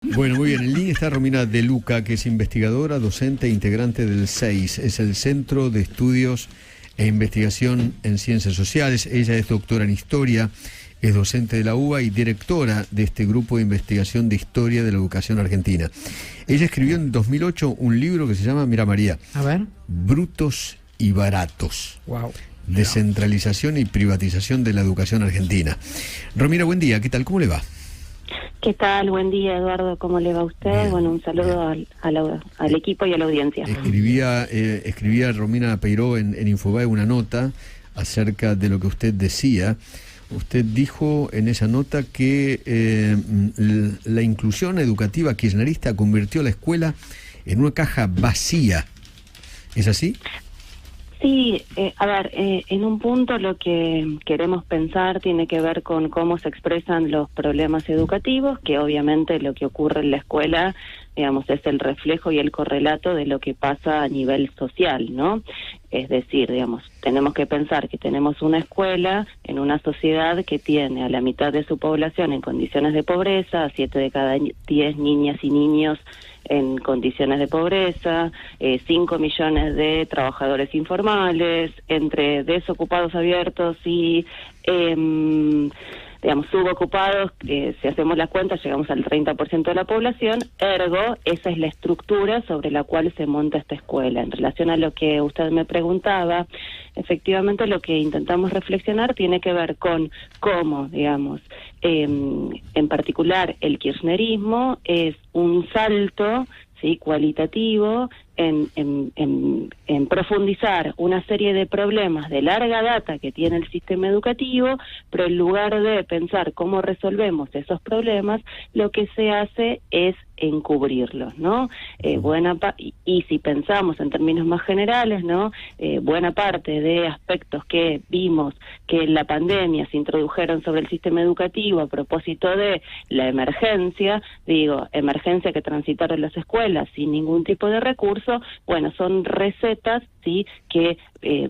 Bueno, muy bien. En línea está Romina De Luca, que es investigadora, docente e integrante del CEIS. Es el Centro de Estudios e Investigación en Ciencias Sociales. Ella es doctora en Historia, es docente de la UBA y directora de este grupo de investigación de Historia de la Educación Argentina. Ella escribió en 2008 un libro que se llama, mira María, a ver, Brutos y Baratos. Wow. Descentralización y privatización de la educación argentina. Romina, buen día. ¿Qué tal? ¿Cómo le va? ¿Qué tal? Buen día, Eduardo. ¿Cómo le va a usted? Bien, bueno, un saludo al equipo y a la audiencia. Escribía Romina Peiró en Infobae una nota acerca de lo que usted decía. Usted dijo en esa nota que la inclusión educativa kirchnerista convirtió a la escuela en una caja vacía. ¿Es así? Sí, en un punto lo que queremos pensar tiene que ver con cómo se expresan los problemas educativos, que obviamente lo que ocurre en la escuela, digamos, es el reflejo y el correlato de lo que pasa a nivel social, ¿no? Es decir, digamos, tenemos que pensar que tenemos una escuela en una sociedad que tiene a la mitad de su población en condiciones de pobreza, a 7 de cada 10 niñas y niños en condiciones de pobreza, 5 millones de trabajadores informales, entre desocupados abiertos y subocupados, si hacemos las cuentas llegamos al 30% de la población, ergo, esa es la estructura sobre la cual se monta esta escuela. En relación a lo que usted me preguntaba, efectivamente lo que intentamos reflexionar tiene que ver con cómo, digamos, en particular el kirchnerismo es un salto, ¿sí?, cualitativo en profundizar una serie de problemas de larga data que tiene el sistema educativo, pero en lugar de pensar cómo resolvemos esos problemas, lo que se hace es encubrirlos, ¿no? Y si pensamos en términos más generales, ¿no? Buena parte de aspectos que vimos que en la pandemia se introdujeron sobre el sistema educativo a propósito de la emergencia que transitaron las escuelas sin ningún tipo de recurso, bueno, son recetas, sí, que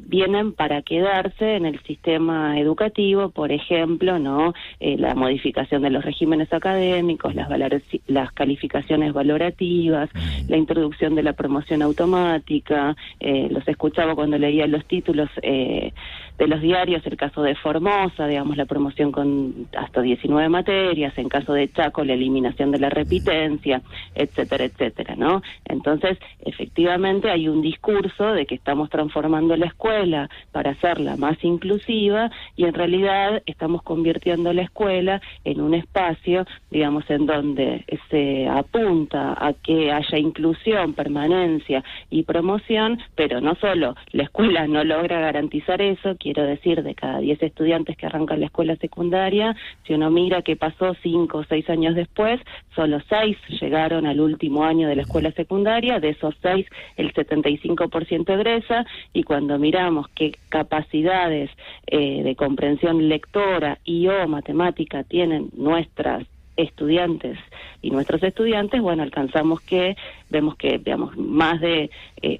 vienen para quedarse en el sistema educativo, por ejemplo, ¿no? La modificación de los regímenes académicos, las calificaciones valorativas, la introducción de la promoción automática, los escuchaba cuando leía los títulos de los diarios, el caso de Formosa, digamos, la promoción con hasta 19 materias, en caso de Chaco, la eliminación de la repitencia, etcétera, etcétera, ¿no? Entonces, efectivamente hay un discurso de que estamos transformando la escuela para hacerla más inclusiva y en realidad estamos convirtiendo la escuela en un espacio, digamos, en donde se apunta a que haya inclusión, permanencia y promoción, pero no solo la escuela no logra garantizar eso, quiero decir, de cada 10 estudiantes que arrancan la escuela secundaria, si uno mira qué pasó 5 o 6 años después, solo 6 llegaron al último año de la escuela secundaria, de esos 6 el 75% egresa, y cuando miramos qué capacidades de comprensión lectora y o matemática tienen nuestras estudiantes y nuestros estudiantes, bueno, vemos que, digamos, más de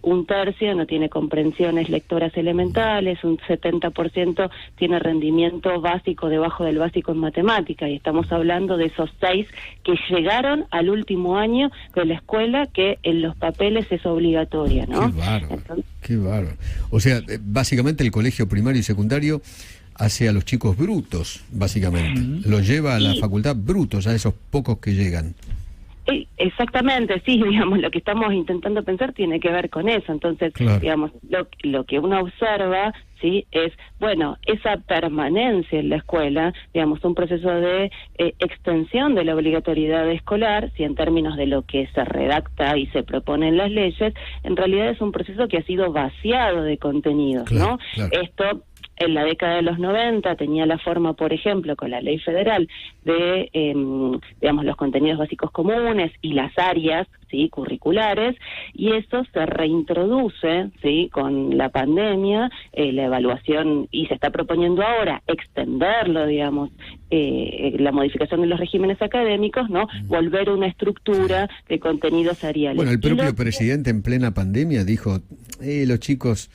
un tercio no tiene comprensiones lectoras elementales, un 70% tiene rendimiento básico debajo del básico en matemática, y estamos hablando de esos 6 que llegaron al último año de la escuela, que en los papeles es obligatoria, ¿no? Qué bárbaro, qué bárbaro. O sea, básicamente el colegio primario y secundario hace a los chicos brutos, básicamente. Los lleva a la facultad brutos, a esos pocos que llegan. Exactamente, sí, digamos, lo que estamos intentando pensar tiene que ver con eso. Entonces, claro, digamos, lo que uno observa, sí, es, bueno, esa permanencia en la escuela, digamos, un proceso de extensión de la obligatoriedad escolar, si en términos de lo que se redacta y se propone en las leyes, en realidad es un proceso que ha sido vaciado de contenidos, claro, ¿no? Claro. Esto en la década de los 90 tenía la forma, por ejemplo, con la ley federal de, digamos, los contenidos básicos comunes y las áreas, ¿sí?, curriculares, y eso se reintroduce, ¿sí?, con la pandemia, la evaluación, y se está proponiendo ahora extenderlo, digamos, la modificación de los regímenes académicos, ¿no?, volver a una estructura de contenidos ariales. Bueno, el propio presidente en plena pandemia dijo, los chicos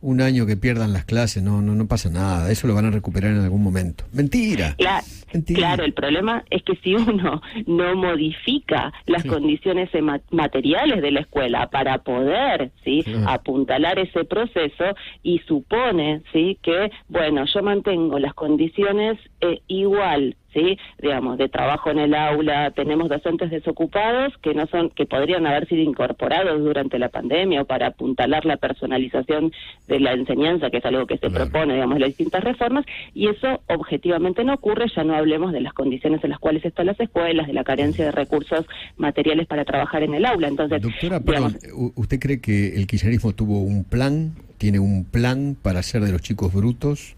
un año que pierdan las clases, no pasa nada, eso lo van a recuperar en algún momento. Mentira. Mentira. Claro, el problema es que si uno no modifica las condiciones materiales de la escuela para poder apuntalar ese proceso y supone que, bueno, yo mantengo las condiciones igual, digamos, de trabajo en el aula, tenemos docentes desocupados que podrían haber sido incorporados durante la pandemia o para apuntalar la personalización de la enseñanza, que es algo que se propone, digamos, las distintas reformas, y eso objetivamente no ocurre. Ya no hablemos de las condiciones en las cuales están las escuelas, de la carencia de recursos materiales para trabajar en el aula. Entonces, doctora, perdón, ¿usted cree que el kirchnerismo tiene un plan para hacer de los chicos brutos?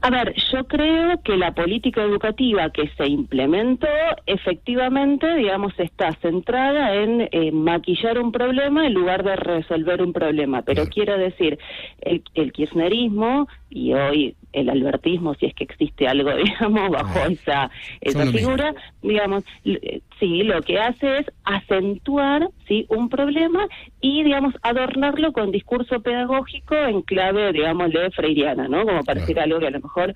A ver, yo creo que la política educativa que se implementó efectivamente, digamos, está centrada en maquillar un problema en lugar de resolver un problema. Pero quiero decir, el kirchnerismo y hoy el albertismo, si es que existe algo, digamos, bajo esa figura, digamos, lo que hace es acentuar un problema y, digamos, adornarlo con discurso pedagógico en clave, digamos, freiriana, ¿no? Como para decir algo que a lo mejor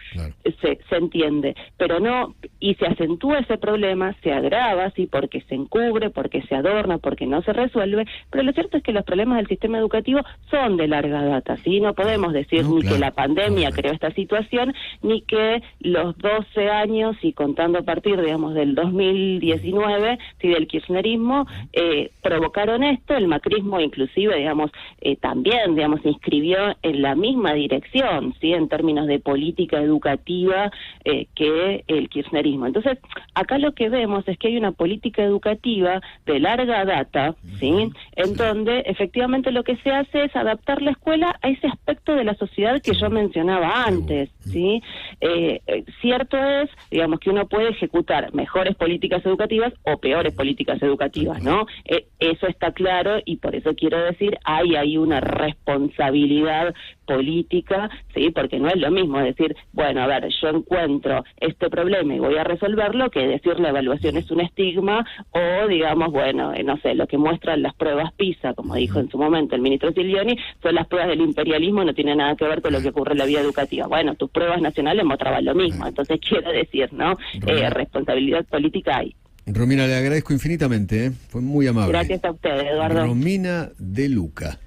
se entiende, pero no, y se acentúa ese problema, se agrava, porque se encubre, porque se adorna, porque no se resuelve, pero lo cierto es que los problemas del sistema educativo son de larga data, no podemos decir ni que la pandemia creó esta situación, ni que los 12 años, y contando a partir, digamos, del 2019, del kirchnerismo, provocaron esto. El macrismo inclusive, digamos, también, digamos, se inscribió en la misma dirección, en términos de política educativa que el kirchnerismo. Entonces, acá lo que vemos es que hay una política educativa de larga data, en donde efectivamente lo que se hace es adaptar la escuela a ese aspecto de la sociedad que yo mencionaba antes, cierto es, digamos, que uno puede ejecutar mejores políticas educativas o peores políticas educativas, ¿no? Eso está claro, y por eso quiero decir, hay una responsabilidad política, porque no es lo mismo decir, bueno, a ver, yo encuentro este problema y voy a resolverlo, que decir la evaluación es un estigma, o digamos, bueno, no sé, lo que muestran las pruebas PISA, como dijo en su momento el ministro Silvioni, son las pruebas del imperialismo, no tiene nada que ver con lo que ocurre en la vida educativa. Bueno, tus pruebas nacionales mostraban lo mismo, entonces quiero decir, ¿no? Responsabilidad política hay. Romina, le agradezco infinitamente, fue muy amable. Gracias a usted, Eduardo. Romina De Luca.